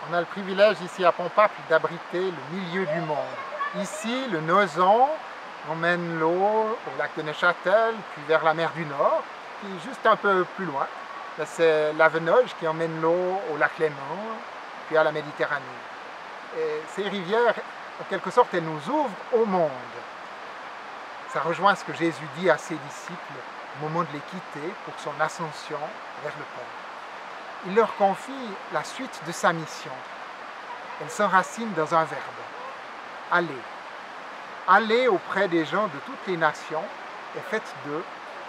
On a le privilège ici à Pompaple d'abriter le milieu du monde. Ici, le Nozon emmène l'eau au lac de Neuchâtel, puis vers la mer du Nord, puis juste un peu plus loin. C'est la Venoge qui emmène l'eau au lac Léman, puis à la Méditerranée. Et ces rivières, en quelque sorte, elles nous ouvrent au monde. Ça rejoint ce que Jésus dit à ses disciples au moment de les quitter pour son ascension vers le Père. Il leur confie la suite de sa mission. Elle s'enracine dans un verbe. Allez. Allez auprès des gens de toutes les nations et faites d'eux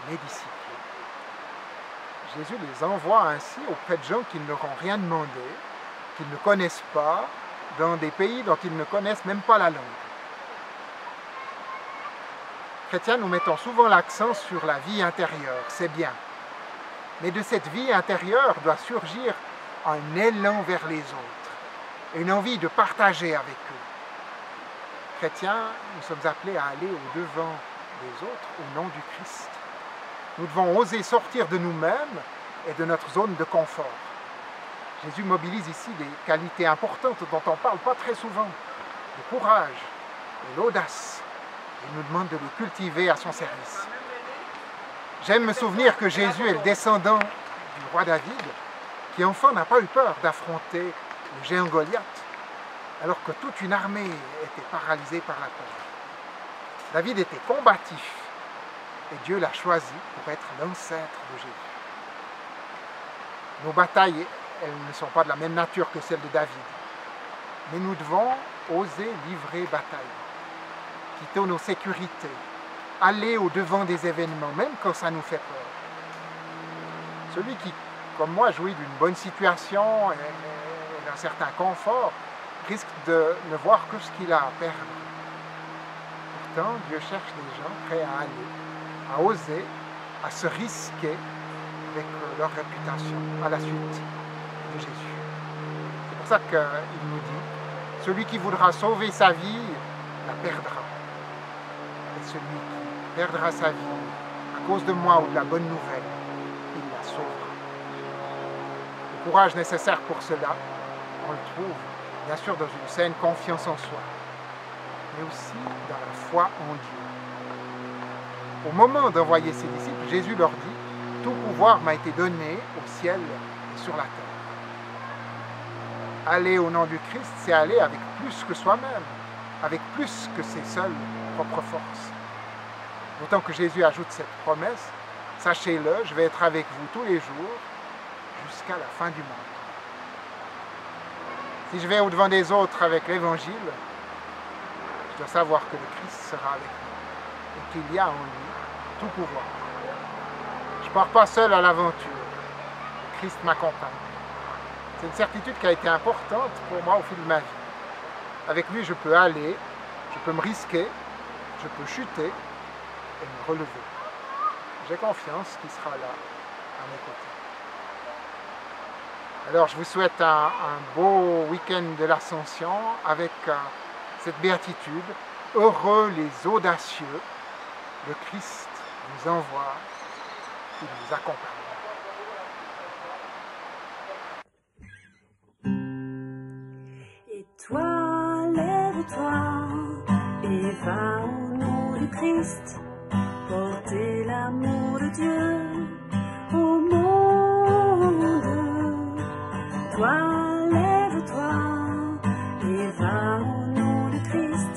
mes disciples. Jésus les envoie ainsi auprès de gens qui ne leur ont rien demandé, qu'ils ne connaissent pas, dans des pays dont ils ne connaissent même pas la langue. Chrétiens, nous mettons souvent l'accent sur la vie intérieure, c'est bien. Mais de cette vie intérieure doit surgir un élan vers les autres, une envie de partager avec eux. Chrétiens, nous sommes appelés à aller au-devant des autres au nom du Christ. Nous devons oser sortir de nous-mêmes et de notre zone de confort. Jésus mobilise ici des qualités importantes dont on ne parle pas très souvent, le courage et l'audace. Il nous demande de les cultiver à son service. J'aime me souvenir que Jésus est le descendant du roi David, qui enfant n'a pas eu peur d'affronter le géant Goliath, alors que toute une armée était paralysée par la peur. David était combatif, et Dieu l'a choisi pour être l'ancêtre de Jésus. Nos batailles, elles ne sont pas de la même nature que celles de David, mais nous devons oser livrer bataille, quitter nos sécurités, aller au-devant des événements, même quand ça nous fait peur. Celui qui, comme moi, jouit d'une bonne situation et d'un certain confort, risque de ne voir que ce qu'il a à perdre. Pourtant, Dieu cherche des gens prêts à aller, à oser, à se risquer avec leur réputation à la suite de Jésus. C'est pour ça qu'il nous dit, celui qui voudra sauver sa vie, la perdra. Et celui qui perdra sa vie à cause de moi ou de la bonne nouvelle, il la sauvera. Le courage nécessaire pour cela, on le trouve bien sûr dans une saine confiance en soi, mais aussi dans la foi en Dieu. Au moment d'envoyer ses disciples, Jésus leur dit, tout pouvoir m'a été donné au ciel et sur la terre. Aller au nom du Christ, c'est aller avec plus que soi-même, avec plus que ses seules propres forces. D'autant que Jésus ajoute cette promesse, sachez-le, je vais être avec vous tous les jours jusqu'à la fin du monde. Si je vais au-devant des autres avec l'Évangile, je dois savoir que le Christ sera avec moi et qu'il y a en lui tout pouvoir. Je ne pars pas seul à l'aventure, Christ m'accompagne. C'est une certitude qui a été importante pour moi au fil de ma vie. Avec lui, je peux aller, je peux me risquer, je peux chuter et me relever. J'ai confiance qu'il sera là, à mes côtés. Alors, je vous souhaite un beau week-end de l'Ascension avec cette béatitude. Heureux les audacieux, le Christ nous envoie, il nous accompagne. Et toi, lève-toi et va au nom du Christ, porter l'amour de Dieu au monde. Toi, lève-toi et va au nom du Christ,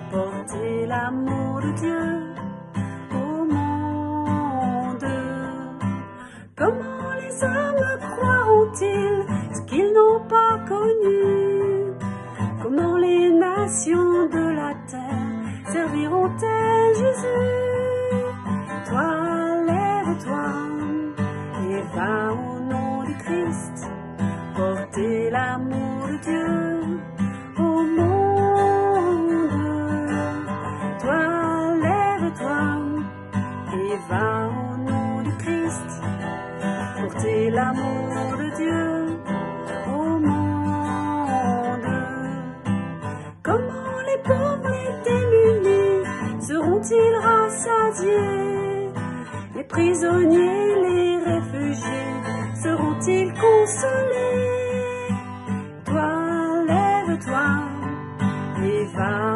porter l'amour de Dieu au monde. Comment les hommes croiront-ils ce qu'ils n'ont pas connu? Comment les nations de la terre serviront-elles Jésus? Toi, lève-toi et va au nom du Christ, porter l'amour de Dieu au monde. Toi, lève-toi et va au nom du Christ, porter l'amour de Dieu au monde. Comment les pauvres, les démunis seront-ils rassasiés? Les prisonniers, les réfugiés seront-ils consolés? Toi, va